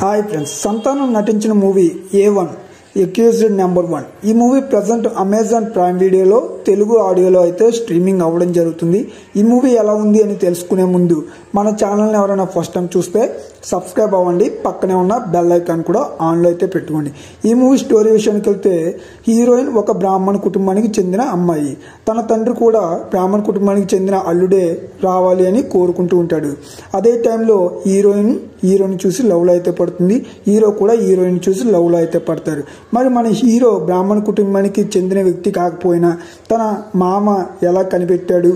Hi friends, సంతానం నటించిన movie A1 accused number 1 ఈ మూవీ ప్రజెంట్ అమెజాన్ ప్రైమ్ వీడియోలో తెలుగు ఆడియోలో అయితే స్ట్రీమింగ్ అవ్వడం జరుగుతుంది. ఈ మూవీ ఎలా ఉంది అని తెలుసుకునే ముందు మన ఛానల్ని ఎవరైనా ఫస్ట్ టైం చూస్తే సబ్స్క్రైబ్ అవ్వండి, పక్కనే ఉన్న బెల్ ఐకాన్ కూడా ఆన్లో అయితే పెట్టుకోండి. ఈ మూవీ స్టోరీ విషయానికి వెళ్తే హీరోయిన్ ఒక బ్రాహ్మణ కుటుంబానికి చెందిన అమ్మాయి. తన తండ్రి కూడా బ్రాహ్మణ కుటుంబానికి చెందిన అల్లుడే రావాలి అని కోరుకుంటూ ఉంటాడు. అదే టైంలో హీరోని చూసి లవ్లో అయితే పడుతుంది, హీరో కూడా హీరోయిన్ చూసి లవ్లో అయితే పడతారు. మరి మన హీరో బ్రాహ్మణ కుటుంబానికి చెందిన వ్యక్తి కాకపోయినా తన మామ ఎలా కనిపెట్టాడు,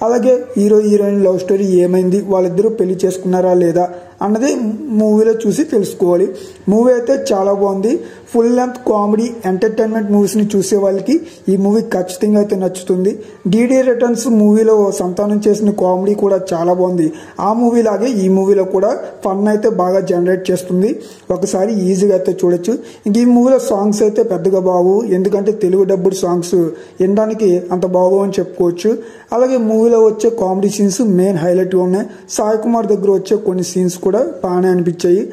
అలాగే హీరోయిన్ లవ్ స్టోరీ ఏమైంది, వాళ్ళిద్దరూ పెళ్లి చేసుకున్నారా లేదా అన్నది మూవీలో చూసి తెలుసుకోవాలి. మూవీ అయితే చాలా బాగుంది. ఫుల్ లెంత్ కామెడీ ఎంటర్టైన్మెంట్ మూవీస్ని చూసే వాళ్ళకి ఈ మూవీ ఖచ్చితంగా అయితే నచ్చుతుంది. డీడీ రిటర్న్స్ మూవీలో సంతానం చేసిన కామెడీ కూడా చాలా బాగుంది. ఆ మూవీ లాగే ఈ మూవీలో కూడా ఫన్ అయితే బాగా జనరేట్ చేస్తుంది. ఒకసారి ఈజీగా అయితే చూడొచ్చు. ఇంక ఈ మూవీలో సాంగ్స్ అయితే పెద్దగా బాగు, ఎందుకంటే తెలుగు డబ్బుడ్ సాంగ్స్ వినడానికి అంత బాగో అని చెప్పుకోవచ్చు. అలాగే మూవీలో వచ్చే కామెడీ సీన్స్ మెయిన్ హైలైట్గా ఉన్నాయి. సాయి కుమార్ దగ్గర వచ్చే కొన్ని సీన్స్ కూడా బాగానే అనిపించాయి.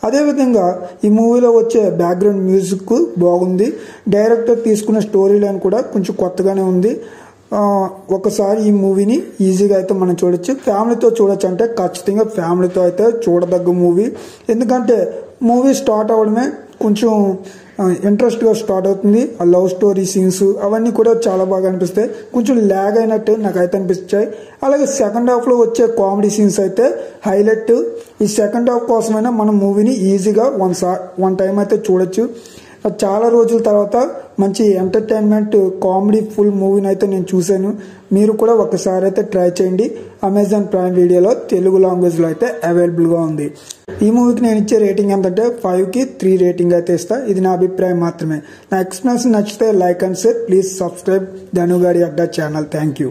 అదేవిధంగా ఈ మూవీలో వచ్చే బ్యాక్గ్రౌండ్ మ్యూజిక్ బాగుంది. డైరెక్టర్ తీసుకున్న స్టోరీ లైన్ కూడా కొంచెం కొత్తగానే ఉంది. ఒకసారి ఈ మూవీని ఈజీగా అయితే మనం చూడొచ్చు. ఫ్యామిలీతో చూడొచ్చు అంటే ఖచ్చితంగా ఫ్యామిలీతో అయితే చూడదగ్గ మూవీ. ఎందుకంటే మూవీ స్టార్ట్ అవ్వడమే కొంచెం ఇంట్రెస్ట్గా స్టార్ట్ అవుతుంది. ఆ లవ్ స్టోరీ సీన్స్ అవన్నీ కూడా చాలా బాగా అనిపిస్తాయి. కొంచెం ల్యాగ్ అయినట్టు నాకైతే అనిపించాయి. అలాగే సెకండ్ హాఫ్లో వచ్చే కామెడీ సీన్స్ అయితే హైలైట్. ఈ సెకండ్ హాఫ్ కోసమైనా మనం మూవీని ఈజీగా వన్ టైం అయితే చూడొచ్చు. చాలా రోజుల తర్వాత మంచి ఎంటర్టైన్మెంట్ కామెడీ ఫుల్ మూవీని అయితే నేను చూశాను. మీరు కూడా ఒకసారి అయితే ట్రై చేయండి. అమెజాన్ ప్రైమ్ వీడియోలో తెలుగు లాంగ్వేజ్లో అయితే అవైలబుల్గా ఉంది. ఈ మూవీకి నేను ఇచ్చే రేటింగ్ ఎంతంటే 5కి 3 రేటింగ్ అయితే ఇస్తా. ఇది నా అభిప్రాయం మాత్రమే. నా ఎక్స్ప్లెనేషన్ నచ్చితే like and share. Please subscribe ధనుగాడి అడ్డా ఛానల్. Thank you.